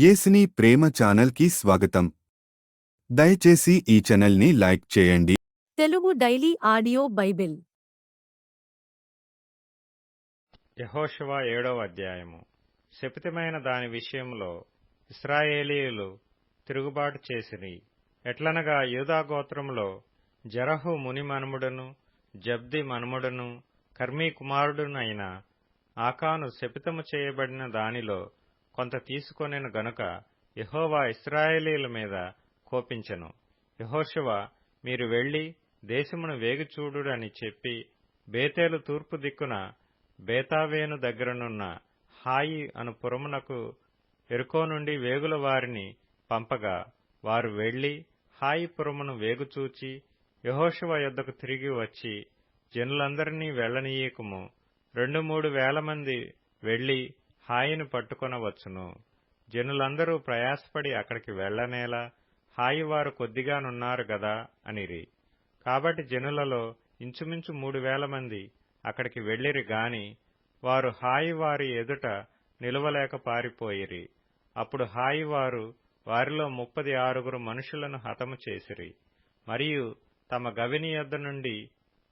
యేసుని ప్రేమ ఛానల్కి స్వాగతం. దయచేసి ఈ ఛానల్ని లైక్ చేయండి. తెలుగు డైలీ ఆడియో బైబిల్ యెహోషువ 7వ అధ్యాయము. శపితమైన దాని విషయంలో ఇశ్రాయేలీయులు తిరుగుబాటు చేసిరి. ఎట్లనగా యూదా గోత్రములో జరహు ముని మనుమడును జబ్ది మనుమడును కర్మీ కుమారుడునైన ఆకాను శపితము చేయబడిన దానిలో కొంత తీసుకొనెను గనుక యెహోవా ఇశ్రాయేలీయుల మీద కోపించెను. యెహోషువ, మీరు వెళ్లి దేశమును వేగుచూడుడని చెప్పి బేతేలు తూర్పు దిక్కున బేతావేను దగ్గరనున్న హాయి అను పురమునకు ఎరుకో నుండి వేగుల వారిని పంపగా వారు వెళ్లి హాయి పురమును వేగుచూచి యెహోషువ యొద్దకు తిరిగి వచ్చి, జనులందరినీ వెళ్లనీయకము, 2-3 వేల మంది వెళ్లి హాయిని పట్టుకొనవచ్చును. జనులందరూ ప్రయాసపడి అక్కడికి వెళ్లనేలా, హాయి వారు కొద్దిగానున్నారు గదా అనిరి. కాబట్టి జనులలో ఇంచుమించు 3,000 మంది అక్కడికి వెళ్లిరి గాని వారు హాయి వారి ఎదుట నిలువలేక పారిపోయిరి. అప్పుడు హాయి వారు వారిలో 36 మనుషులను హతము చేసిరి. మరియు తమ గవిని యొద్ద నుండి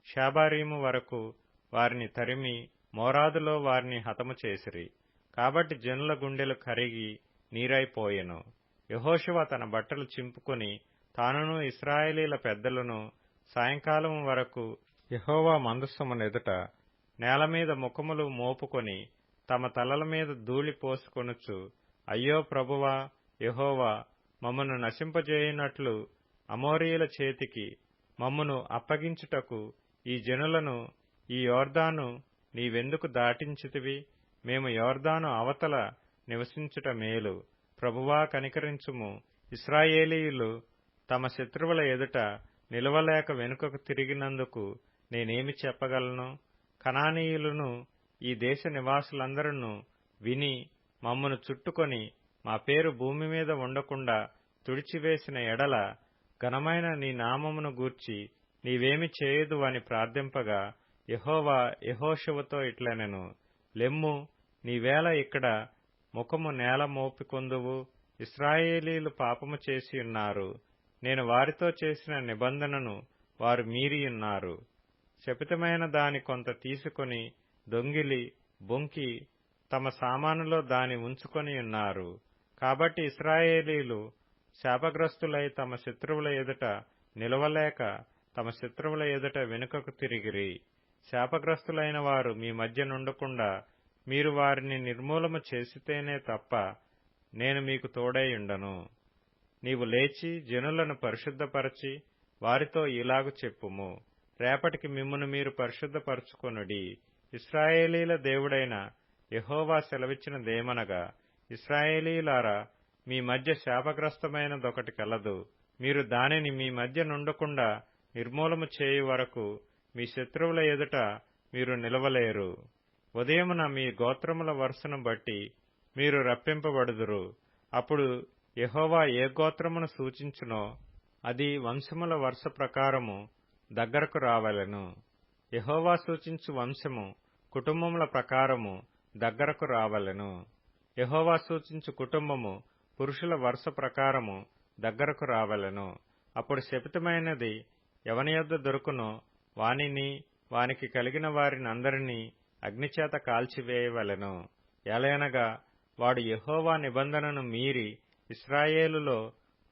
షాబారీము వరకు వారిని తరిమి మోరాదులో వారిని హతము చేసిరి. కాబట్టి జనుల గుండెలు కరిగి నీరైపోయెను. యెహోషువ తన బట్టలు చింపుకొని తానును ఇశ్రాయేలీల పెద్దలను సాయంకాలం వరకు యెహోవా మందసమునెదుట నేలమీద ముఖములు మోపుకొని తమ తలల మీద ధూళి పోసుకొనుచు, అయ్యో ప్రభువా యెహోవా, మమ్మను నశింపజేయునట్లు అమోరీయుల చేతికి మమ్మును అప్పగించుటకు ఈ జనులను ఈ యొర్దాను నీవెందుకు దాటించితివి? మేము యొర్దాను అవతల నివసించుట మేలు. ప్రభువా కనికరించుము. ఇశ్రాయేలీయులు తమ శత్రువుల ఎదుట నిలవలేక వెనుకకు తిరిగినందుకు నేనేమి చెప్పగలను? కనానీయులను ఈ దేశ నివాసులందరూ విని మమ్మను చుట్టుకొని మా పేరు భూమి మీద ఉండకుండా తుడిచివేసిన ఎడల ఘనమైన నీ నామమును గూర్చి నీవేమి చేయదు అని ప్రార్థింపగా, యెహోవా యెహోషువతో ఇట్లనెను, లెమ్ము, నీవేళ ఇక్కడ ముఖము నేల మోపికొందువు. ఇశ్రాయేలీలు పాపము చేసియున్నారు. నేను వారితో చేసిన నిబంధనను వారు మీరియున్నారు. శపితమైన దాని కొంత తీసుకొని దొంగిలి బొంకి తమ సామానులో దాని ఉంచుకొనియున్నారు. కాబట్టి ఇశ్రాయేలీలు శాపగ్రస్తులై తమ శత్రువుల ఎదుట నిలవలేక తమ శత్రువుల ఎదుట వెనుకకు తిరిగిరి. శాపగ్రస్తులైన వారు మీ మధ్య నుండకుండా మీరు వారిని నిర్మూలము చేసితేనే తప్ప నేను మీకు తోడైయుండను. నీవు లేచి జనులను పరిశుద్ధపరచి వారితో ఇలాగు చెప్పుము, రేపటికి మిమ్మును మీరు పరిశుద్ధపరచుకొనుడి. ఇశ్రాయేలీల దేవుడైన యెహోవా సెలవిచ్చినదేమనగా, ఇశ్రాయేలీలారా, మీ మధ్య శాపగ్రస్తమైనదొకటి కలదు. మీరు దానిని మీ మధ్య నుండకుండా నిర్మూలము చేయు వరకు మీ శత్రువుల ఎదుట మీరు నిలవలేరు. ఉదయమున మీ గోత్రముల వరుసను బట్టి మీరు రప్పింపబడుదురు. అప్పుడు యెహోవా ఏ గోత్రమును సూచించునో అది వంశముల వరుస ప్రకారము దగ్గరకు రావలెను. యెహోవా సూచించు వంశము కుటుంబముల ప్రకారము దగ్గరకు రావలెను. యెహోవా సూచించు కుటుంబము పురుషుల వరుస ప్రకారము దగ్గరకు రావలెను. అప్పుడు శపితమైనది ఎవని యొద్ద దొరుకునో వానిని వానికి కలిగిన వారినందరినీ అగ్నిచేత కాల్చివేయవలెను. ఎలయనగా వాడు యెహోవా నిబంధనను మీరి ఇశ్రాయేలులో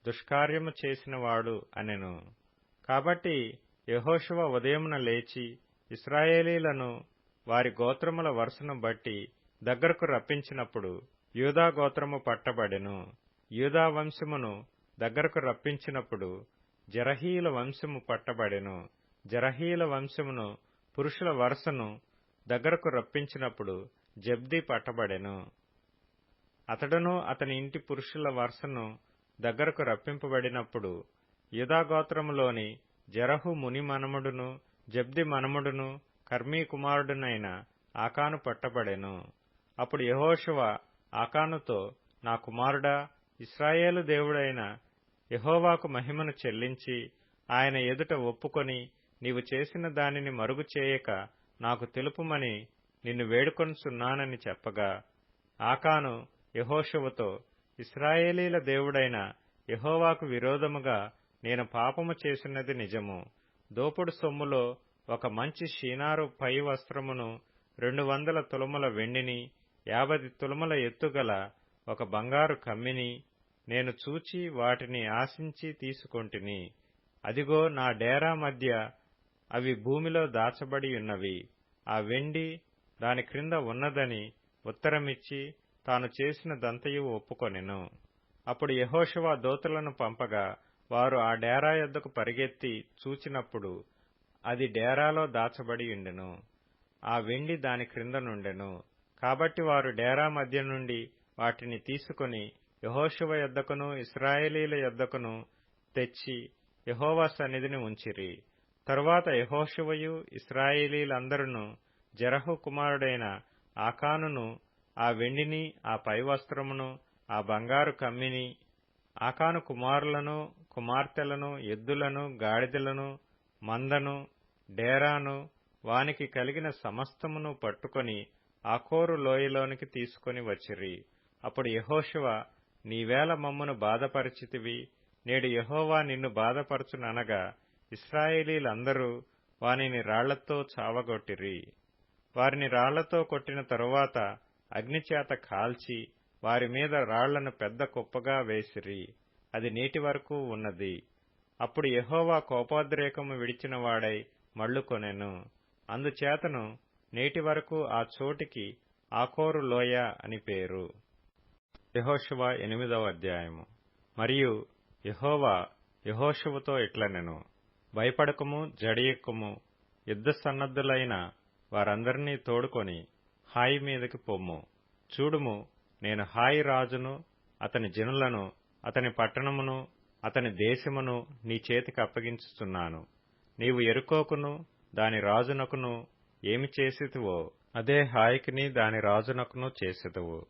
దుష్కార్యము చేసినవాడు అనెను. కాబట్టి యెహోషువ ఉదయమున లేచి ఇశ్రాయేలీలను వారి గోత్రముల వరుసను బట్టి దగ్గరకు రప్పించినప్పుడు యూదా గోత్రము పట్టబడెను. యూదా వంశమును దగ్గరకు రప్పించినప్పుడు జరహీయుల వంశము పట్టబడెను. జరహీయుల వంశమును పురుషుల వరుసను దగ్గరకు రప్పించినప్పుడు జబ్ది పట్టబడెను. అతడును అతని ఇంటి పురుషుల వరుసను దగ్గరకు రప్పింపబడినప్పుడు యూదాగోత్రములోని జరహు ముని మనుమడును జబ్ది మనుమడును కర్మీ కుమారుడునైన ఆకాను పట్టబడెను. అప్పుడు యెహోషువ ఆకానుతో, నా కుమారుడా, ఇశ్రాయేలు దేవుడైన యెహోవాకు మహిమను చెల్లించి ఆయన ఎదుట ఒప్పుకొని నీవు చేసిన దానిని మరుగు చేయక నాకు తెలుపుమని నిన్ను వేడుకొనుచున్నానని చెప్పగా, ఆకాను యెహోషువతో, ఇశ్రాయేలీల దేవుడైన యెహోవాకు విరోధముగా నేను పాపము చేసినది నిజము. దోపుడు సొమ్ములో ఒక మంచి షీనారు పై వస్త్రమును, 200 తులముల వెండిని, 50 తులముల ఎత్తుగల ఒక బంగారు కమ్మిని నేను చూచి వాటిని ఆశించి తీసుకొంటిని. అదిగో, నా డేరా మధ్య అవి భూమిలో దాచబడి ఉన్నవి. ఆ వెండి దాని క్రింద ఉన్నదని ఉత్తరమిచ్చి తాను చేసినదంతయు ఒప్పుకొనెను. అప్పుడు యెహోషువ దూతలను పంపగా వారు ఆ డేరా యొద్దకు పరిగెత్తి చూచినప్పుడు అది డేరాలో దాచబడి ఉండెను. ఆ వెండి దాని క్రింద నుండెను. కాబట్టి వారు డేరా మధ్య నుండి వాటిని తీసుకుని యెహోషువ యొద్దకును ఇశ్రాయేలీల యొద్దకును తెచ్చి యెహోవా సన్నిధిని ఉంచిరి. తరువాత యెహోషువయు ఇశ్రాయేలీలందరును జెరహు కుమారుడైన ఆకానును ఆ వెండిని, ఆ పైవస్త్రమును, ఆ బంగారు కమ్మిని, ఆకాను కుమారులను కుమార్తెలను, ఎద్దులను, గాడిదలను, మందను, డేరాను, వానికి కలిగిన సమస్తమును పట్టుకొని ఆకోరు లోయలోనికి తీసుకొని వచ్చిరి. అప్పుడు యెహోషువ, నీవేళ మమ్మను బాధపరిచితివి, నేడు యెహోవా నిన్ను బాధపరచుననగా ఇశ్రాయేలీలందరూ వానిని రాళ్లతో చావగొట్టిరి. వారిని రాళ్లతో కొట్టిన తరువాత అగ్నిచేత కాల్చి వారి మీద రాళ్లను పెద్ద కుప్పగా వేసిరి. అది నేటి వరకు ఉన్నది. అప్పుడు యెహోవా కోపోద్రేకము విడిచిన వాడై మళ్లుకొనెను. అందుచేతను నేటి వరకు ఆ చోటికి ఆకోరు లోయ అని పేరు. యెహోషువ 8వ అధ్యాయము. మరియు యెహోవా యెహోషువతో ఇట్లనెను, భయపడకము, జడియెక్కుము, యుద్ధ సన్నద్ధులైన వారందరినీ తోడుకొని హాయి మీదకి పొమ్ము. చూడుము, నేను హాయి రాజును, అతని జనులను, అతని పట్టణమును, అతని దేశమును నీ చేతికి అప్పగించుచున్నాను. నీవు యెరికోకును దాని రాజునకును ఏమి చేసితివో అదే హాయికిని దాని రాజునకును చేసెదవు.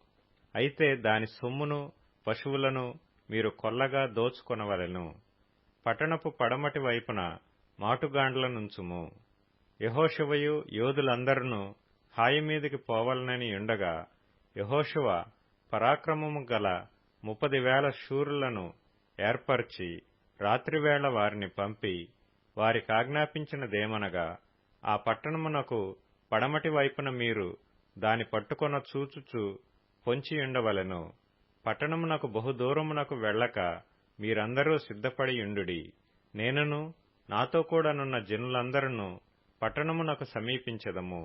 అయితే దాని సొమ్మును, పశువులను మీరు కొల్లగా దోచుకొనవలెను. పట్టణపు పడమటి వైపున మాటుగాండ్లనుంచుము. యెహోషువయు యోధులందరును హాయి మీదికి పోవలనని ఉండగా యెహోషువ పరాక్రమము గల 30,000 శూరులను ఏర్పరచి రాత్రివేళ వారిని పంపి వారికాజ్ఞాపించినదేమనగా, ఆ పట్టణమునకు పడమటి వైపున మీరు దాని పట్టుకొన చూచుచు పొంచియుండవలెను. పట్టణమునకు బహుదూరమునకు వెళ్ళక మీరందరూ సిద్ధపడియుండుడి. నేనును నాతో కూడానున్న జనులందరూ పట్టణమునకు సమీపించెదము.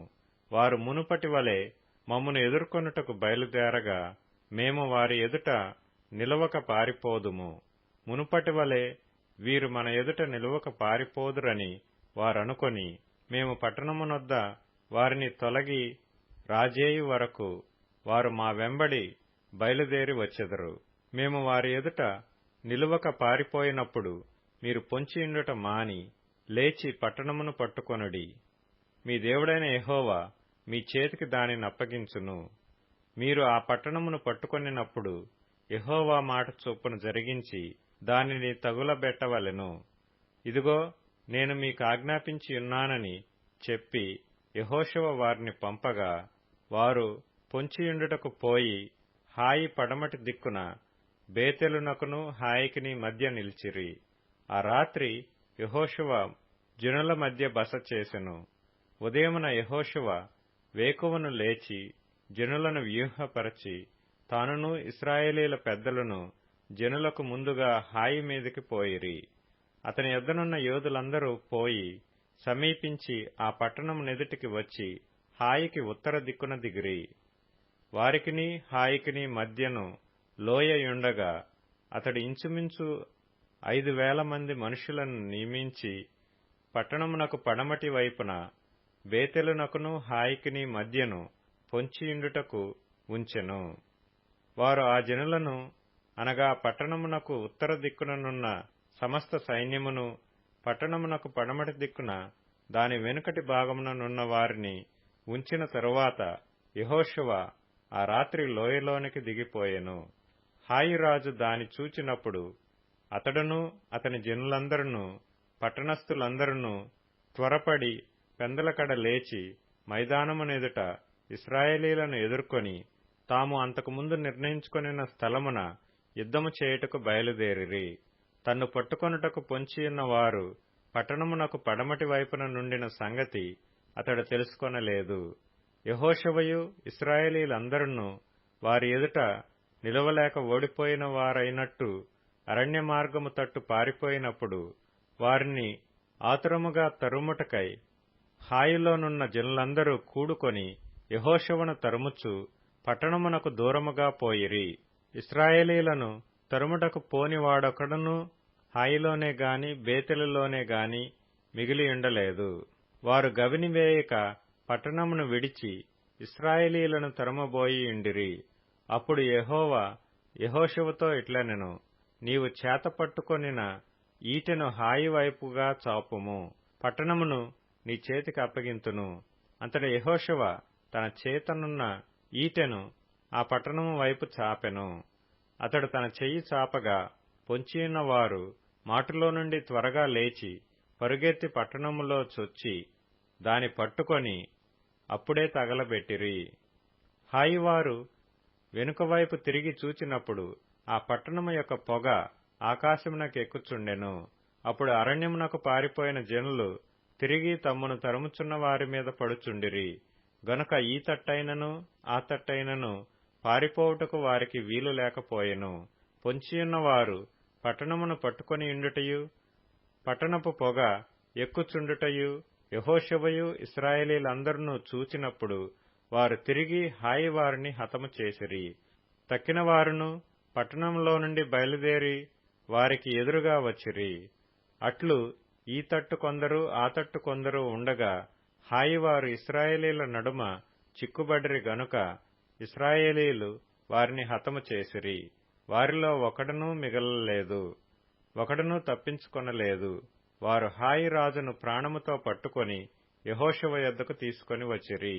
వారు మునుపటి వలె మమ్మను ఎదుర్కొనుటకు బయలుదేరగా మేము వారి ఎదుట నిలవక పారిపోదుము. మునుపటి వలె వీరు మన ఎదుట నిలవక పారిపోదురని వారనుకొని మేము పట్టణమునొద్ద వారిని తొలగి రాజేయు వరకు వారు మా వెంబడి బయలుదేరి వచ్చెదరు. మేము వారి ఎదుట నిలువక పారిపోయినప్పుడు మీరు పొంచియుండుట మాని లేచి పట్టణమును పట్టుకొనుడి. మీ దేవుడైన యెహోవా మీ చేతికి దానిని అప్పగించును. మీరు ఆ పట్టణమును పట్టుకొనినప్పుడు యెహోవా మాట చొప్పున జరిగించి దానిని తగులబెట్టవలెను. ఇదిగో, నేను మీకు ఆజ్ఞాపించియున్నానని చెప్పి యెహోషువ వారిని పంపగా వారు పొంచియుండుటకు పోయి హాయి పడమటి దిక్కున బేతెలునకును హాయికిని మధ్య నిలిచిరి. ఆ రాత్రి యెహోషువ జనుల మధ్య బస చేసెను. ఉదయమున యెహోషువ వేకువను లేచి జనులను వ్యూహపరచి తానును ఇశ్రాయేలీల పెద్దలను జనులకు ముందుగా హాయి మీదికి పోయిరి. అతని యొద్దనున్న యోధులందరూ పోయి సమీపించి ఆ పట్టణమునెదుటికి వచ్చి హాయికి ఉత్తర దిక్కున దిగిరి. వారికిని హాయికిని మధ్యను లోయయుండగా అతడు ఇంచుమించు 5,000 మంది మనుషులను నియమించి పట్టణమునకు పడమటి వైపున బేతెలునకును హాయికిని మధ్యను పొంచియుండుటకు ఉంచెను. వారు ఆ జనులను, అనగా పట్టణమునకు ఉత్తర దిక్కుననున్న సమస్త సైన్యమును, పట్టణమునకు పడమటి దిక్కున దాని వెనుకటి భాగముననున్న వారిని ఉంచిన తరువాత యెహోషువ ఆ రాత్రి లోయలోనికి దిగిపోయెను. హాయిరాజు దాని చూచినప్పుడు అతడును అతని జనులందరూ పట్టణస్థులందరూ త్వరపడి పెందలకడ లేచి మైదానమునెదుట ఇశ్రాయేలీలను ఎదుర్కొని తాము అంతకుముందు నిర్ణయించుకొనిన స్థలమున యుద్ధము చేయుటకు బయలుదేరిరి. తన్ను పట్టుకొనుటకు పొంచియున్న వారు పట్టణమునకు పడమటి వైపున నుండిన సంగతి అతడు తెలుసుకొనలేదు. యెహోషువయు ఇశ్రాయేలీయులందరును వారి ఎదుట నిలవలేక ఓడిపోయిన వారైనట్టు అరణ్య మార్గము తట్టు పారిపోయినప్పుడు వారిని ఆతురముగా తరుముటకై హాయిలోనున్న జనులందరూ కూడుకొని యెహోషువను తరుముచు పట్టణమునకు దూరముగా పోయిరి. ఇశ్రాయేలీయులను తరుముటకు పోనివాడొకడును హాయిలోనే గాని బేతెలులోనే గాని మిగిలియుండలేదు. వారు గవిని వేయక పట్టణమును విడిచి ఇశ్రాయేలీయులను తరుమబోయియుండిరి. అప్పుడు యెహోవా యెహోషువతో ఇట్లనెను, నీవు చేతపట్టుకొనిన ఈటెను హాయి వైపుగా చాపుము, పట్టణమును నీ చేతికి అప్పగింతును. అంతట యెహోషువ తన చేతనున్న ఈటెను ఆ పట్టణము వైపు చాపెను. అతడు తన చెయ్యి చాపగా పొంచియున్న వారు మాటులో నుండి త్వరగా లేచి పరుగెత్తి పట్టణములో చొచ్చి దాని పట్టుకొని అప్పుడే తగలబెట్టిరి. హాయివారు వెనుకవైపు తిరిగి చూచినప్పుడు ఆ పట్టణము యొక్క పొగ ఆకాశమునకెక్కుచుండెను. అప్పుడు అరణ్యమునకు పారిపోయిన జనులు తిరిగి తమ్మును తరుముచున్న వారి మీద పడుచుండిరి. గనుక ఈ తట్టైనను ఆ తట్టైనను పారిపోవుటకు వారికి వీలు లేకపోయెను. పొంచియున్న వారు పట్టణమును పట్టుకొని ఉండుటయు పట్టణపు పొగ ఎక్కుచుండుటయు యెహోషువయు ఇశ్రాయేలీయులందరును చూచినప్పుడు వారు తిరిగి హాయి వారిని హతము చేసిరి. తక్కిన వారును పట్టణంలో నుండి బయలుదేరి వారికి ఎదురుగా వచ్చిరి. అట్లు ఈ తట్టు కొందరు ఆ తట్టు కొందరు ఉండగా హాయివారు ఇశ్రాయేలీయుల నడుమ చిక్కుబడిరి గనుక ఇశ్రాయేలీయులు వారిని హతము చేసిరి. వారిలో ఒకడునూ మిగలలేదు, ఒకడునూ తప్పించుకొనలేదు. వారు హాయి రాజును ప్రాణముతో పట్టుకొని యెహోషువ యొద్దకు తీసుకొని వచ్చిరి.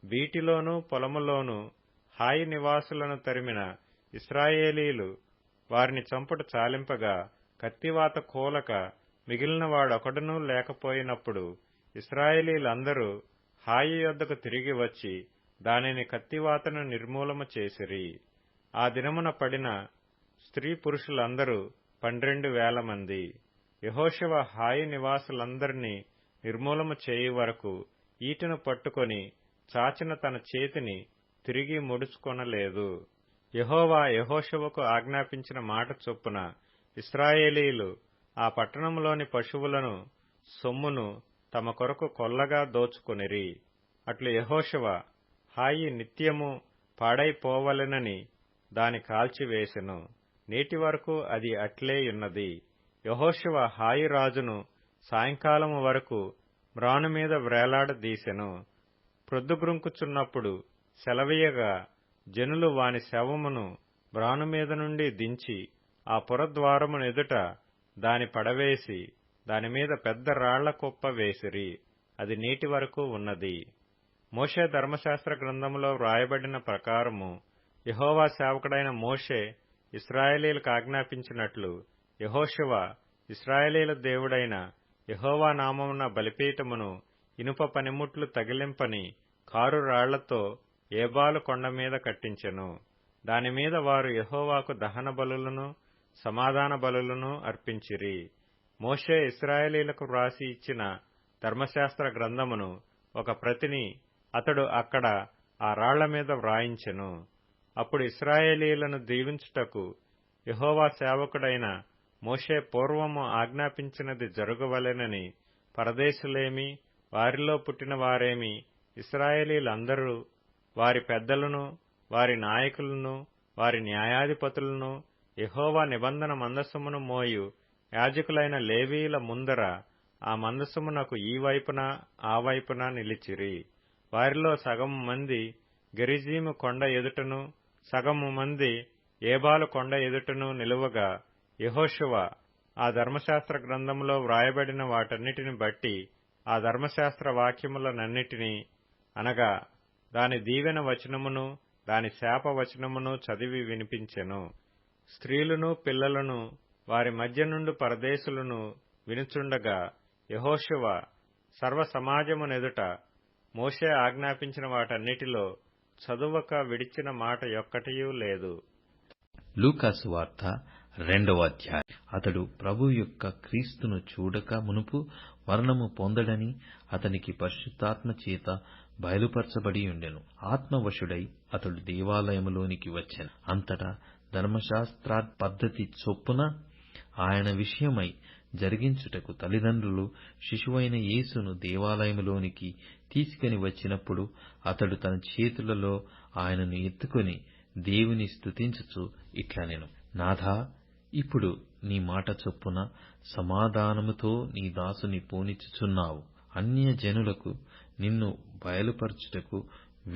బీటిలోనూ పొలములోనూ హాయి నివాసులను తరిమిన ఇశ్రాయేలీయులు వారిని చంపుట చాలింపగా కత్తివాత కూలక మిగిలిన వాడొకడునూ లేకపోయినప్పుడు ఇశ్రాయేలీయులందరూ హాయి యొద్దకు తిరిగి వచ్చి దానిని కత్తివాతను నిర్మూలము చేసిరి. ఆ దినమున పడిన స్త్రీ పురుషులందరూ 12,000 మంది. యెహోషువ హాయి నివాసులందరినీ నిర్మూలము చేయు వరకు ఈటెను పట్టుకొని చాచిన తన చేతిని తిరిగి ముడుచుకొనలేదు. యెహోవా యెహోషువకు ఆజ్ఞాపించిన మాట చొప్పున ఇశ్రాయేలీయులు ఆ పట్టణంలోని పశువులను సొమ్మును తమ కొరకు కొల్లగా దోచుకొనిరి. అట్లు యెహోషువ హాయి నిత్యము పాడైపోవలెనని దాని కాల్చివేసెను. నేటి వరకు అది అట్లేయున్నది. యెహోషువ హాయి రాజును సాయంకాలము వరకు మ్రాను మీద వ్రేలాడదీసెను. ప్రొద్దుగ్రుంకుచున్నప్పుడు సెలవీయగా జనులు వాని శవమును మ్రాను మీద నుండి దించి ఆ పురద్వారమునెదుట దాని పడవేసి దానిమీద పెద్ద రాళ్ల కుప్ప వేసిరి. అది నేటి వరకు ఉన్నది. మోషే ధర్మశాస్త్ర గ్రంథములో వ్రాయబడిన ప్రకారము యెహోవా సేవకుడైన మోషే ఇశ్రాయేలీయులకు ఆజ్ఞాపించినట్లు యెహోషువ ఇశ్రాయేలీయుల దేవుడైన యెహోవా నామమున బలిపీఠమును ఇనుప పనిముట్లు తగిలింపని కారు రాళ్లతో ఏబాలు కొండ మీద కట్టించెను. దానిమీద వారు యెహోవాకు దహన బలులను సమాధాన బలులను అర్పించిరి. మోషే ఇశ్రాయేలీయులకు వ్రాసి ఇచ్చిన ధర్మశాస్త్ర గ్రంథమును ఒక ప్రతిని అతడు అక్కడ ఆ రాళ్ల మీద వ్రాయించెను. అప్పుడు ఇశ్రాయేలీయులను దీవించుటకు యెహోవా సేవకుడైన మోషే పూర్వము ఆజ్ఞాపించినది జరుగవలెనని పరదేశులేమి వారిలో పుట్టిన వారేమి ఇశ్రాయేలీయులందరూ వారి పెద్దలను వారి నాయకులను వారి న్యాయాధిపతులను యెహోవా నిబంధన మందసమును మోయు యాజకులైన లేవీయుల ముందర ఆ మందసమునకు ఈ వైపున ఆ వైపున నిలిచిరి. వారిలో సగము మంది గెరిజీము కొండ ఎదుటను సగము మంది ఏబాలు కొండ ఎదుటను నిలువగా యెహోషువ ఆ ధర్మశాస్త్ర గ్రంథములో వ్రాయబడిన వాటన్నిటిని బట్టి ఆ ధర్మశాస్త్ర వాక్యములనన్నిటినీ అనగా దాని దీవెన వచనమును దాని శాప వచనమును చదివి వినిపించెను. స్త్రీలను పిల్లలను వారి మధ్య నుండి పరదేశులను వినుచుండగా యెహోషువ సర్వ సమాజమునెదుట మోషే ఆజ్ఞాపించిన వాటన్నిటిలో చదువక విడిచిన మాట యొక్కటియూ లేదు. లూకాసు వార్త 2వ అధ్యాయం. అతడు ప్రభు యొక్క క్రీస్తును చూడక మునుపు మరణము పొందడని అతనికి పరిశుద్ధాత్మ చేత బయలుపరచబడి ఉండెను. ఆత్మవశుడై అతడు దేవాలయములోనికి వచ్చెను. అంతటా ధర్మశాస్త్ర పద్ధతి చొప్పున ఆయన విషయమై జరిగించుటకు తల్లిదండ్రులు శిశువైన యేసును దేవాలయములోనికి తీసుకుని వచ్చినప్పుడు అతడు తన చేతులలో ఆయనను ఎత్తుకొని దేవుని స్తుతించుచు ఇట్లనెను, నాథా, ఇప్పుడు నీ మాట చొప్పున సమాధానముతో నీ దాసుని పోనిచ్చుచున్నావు. అన్యజనులకు నిన్ను బయలుపరచుటకు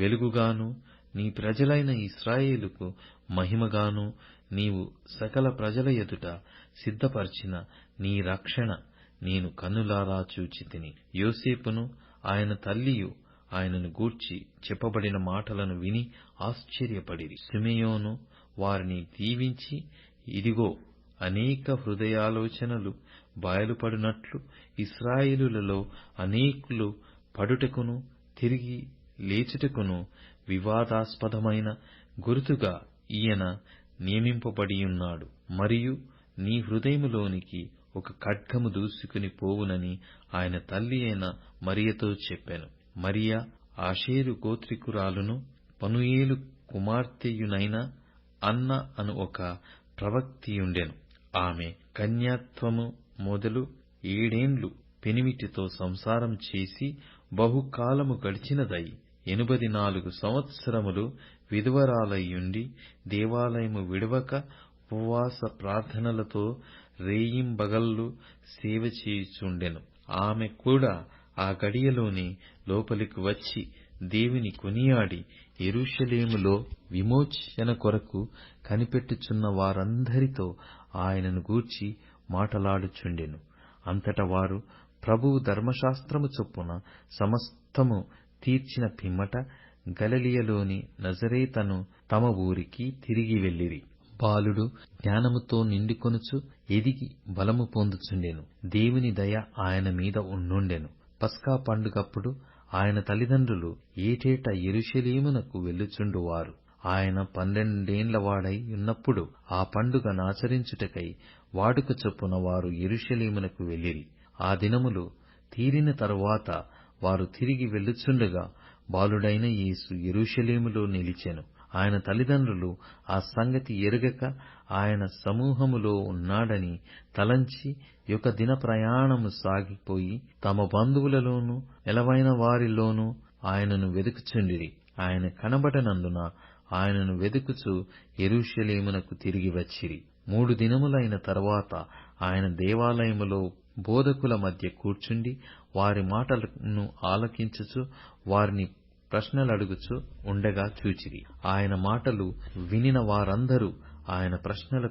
వెలుగుగాను, నీ ప్రజలైన ఇశ్రాయేలుకు మహిమగాను నీవు సకల ప్రజల ఎదుట సిద్ధపరిచిన నీ రక్షణ నేను కన్నులారా చూచితిని. యోసేపును ఆయన తల్లియు ఆయనను గూర్చి చెప్పబడిన మాటలను విని ఆశ్చర్యపడిరి. సిమెయోను వారిని దీవించి, ఇదిగో, అనేక హృదయాలోచనలు బయలుపడినట్లు ఇశ్రాయేలులలో అనేకులు పడుటకును తిరిగి లేచుటకును వివాదాస్పదమైన గుర్తుగా ఈయన నియమింపబడియున్నాడు. మరియు నీ హృదయములోనికి ఒక ఖడ్గము దూసుకుని పోవునని ఆయన తల్లి అయిన మరియతో చెప్పెను. మరియ ఆషేరు గోత్రికురాలును పనుయేలు కుమార్తెయునైన అన్న అను ఒక ప్రవక్తియుండెను. ఆమె కన్యాత్వము మొదలు 7 ఏండ్లు పెనిమిటితో సంసారం చేసి బహుకాలము గడిచినదై 84 సంవత్సరములు విధవరాలయ్యుండి దేవాలయము విడవక ఉపవాస ప్రార్థనలతో రేయింబగళ్ళు సేవ చేయుచుండెను. ఆమె కూడా ఆ గడియలోనే లోపలికి వచ్చి దేవుని కొనియాడి యెరూషలేములో విమోచన కొరకు కనిపెట్టుచున్న వారందరితో ఆయనను గూర్చి మాటలాడుచుండెను. అంతట వారు ప్రభువు ధర్మశాస్త్రము చొప్పున సమస్తము తీర్చిన పిమ్మట గలిలయలోని నజరేతను తమ ఊరికి తిరిగి వెళ్ళిరి. బాలుడు జ్ఞానముతో నిండుకొనుచు ఎదిగి బలము పొందుచుండెను. దేవుని దయ ఆయన మీద ఉండుండెను. పస్కా పండుగప్పుడు ఆయన తల్లిదండ్రులు ఏటేటా యెరూషలేమునకు వెళ్ళుచుండువారు. ఆయన 12 ఏండ్లవాడై ఉన్నప్పుడు ఆ పండుగనాచరించుటకై వాడుక చొప్పున వారు యెరూషలేమునకు వెళ్ళిరి. ఆ దినములు తీరిన తరువాత వారు తిరిగి వెళ్ళుచుండగా బాలుడైన యేసు యెరూషలేములో నిలిచెను. ఆయన తల్లిదండ్రులు ఆ సంగతి ఎరుగక ఆయన సమూహములో ఉన్నాడని తలంచి 1 దిన ప్రయాణము సాగిపోయి తమ బంధువులలోనూ ఎలవైన వారిలోనూ ఆయనను వెదుకుచుండిరి. ఆయన కనబడనందున ఆయనను వెదుకుచు యెరూషలేమునకు తిరిగి వచ్చిరి. 3 దినములైన తరువాత ఆయన దేవాలయములో బోధకుల మధ్య కూర్చుండి వారి మాటలను ఆలకించుచు వారిని ప్రశ్నలడుగుచు ఉండగా చూచిరి. ఆయన మాటలు వినిన వారందరూ ఆయన ప్రశ్నల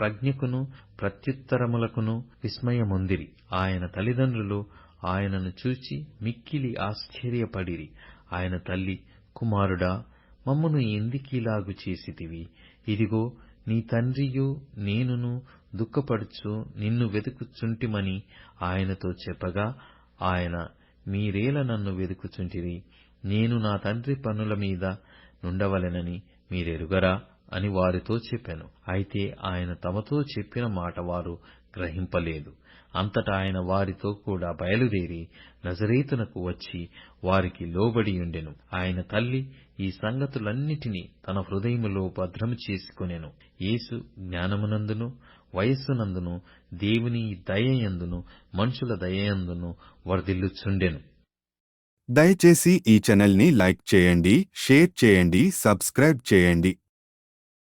ప్రజ్ఞకును ప్రత్యుత్తరములకును విస్మయమొందిరి. ఆయన తల్లిదండ్రులు ఆయనను చూచి మిక్కిలి ఆశ్చర్యపడిరి. ఆయన తల్లి, కుమారుడా, మమ్మును ఎందుకీలాగు చేసితివి? ఇదిగో, నీ తండ్రియు నేనును దుఃఖపడుచు నిన్ను వెతుకుచుంటిమని ఆయనతో చెప్పగా, ఆయన, మీరేల నన్ను వెతుకుచుంటిరి? నేను నా తండ్రి పనుల మీద నుండవలెనని మీరెరుగరా అని వారితో చెప్పెను. అయితే ఆయన తమతో చెప్పిన మాట వారు గ్రహింపలేదు. అంతటా ఆయన వారితో కూడా బయలుదేరి నజరేతునకు వచ్చి వారికి లోబడియుండెను. ఆయన తల్లి ఈ సంగతులన్నిటినీ తన హృదయములో భద్రము చేసుకొనెను. యేసు జ్ఞానమునందును వయస్సునందును దేవుని దయయందును మనుషుల దయయందును వర్ధిల్లుచుండెను. దయచేసి ఈ ఛానల్ని లైక్ చేయండి, షేర్ చేయండి, సబ్స్క్రైబ్ చేయండి.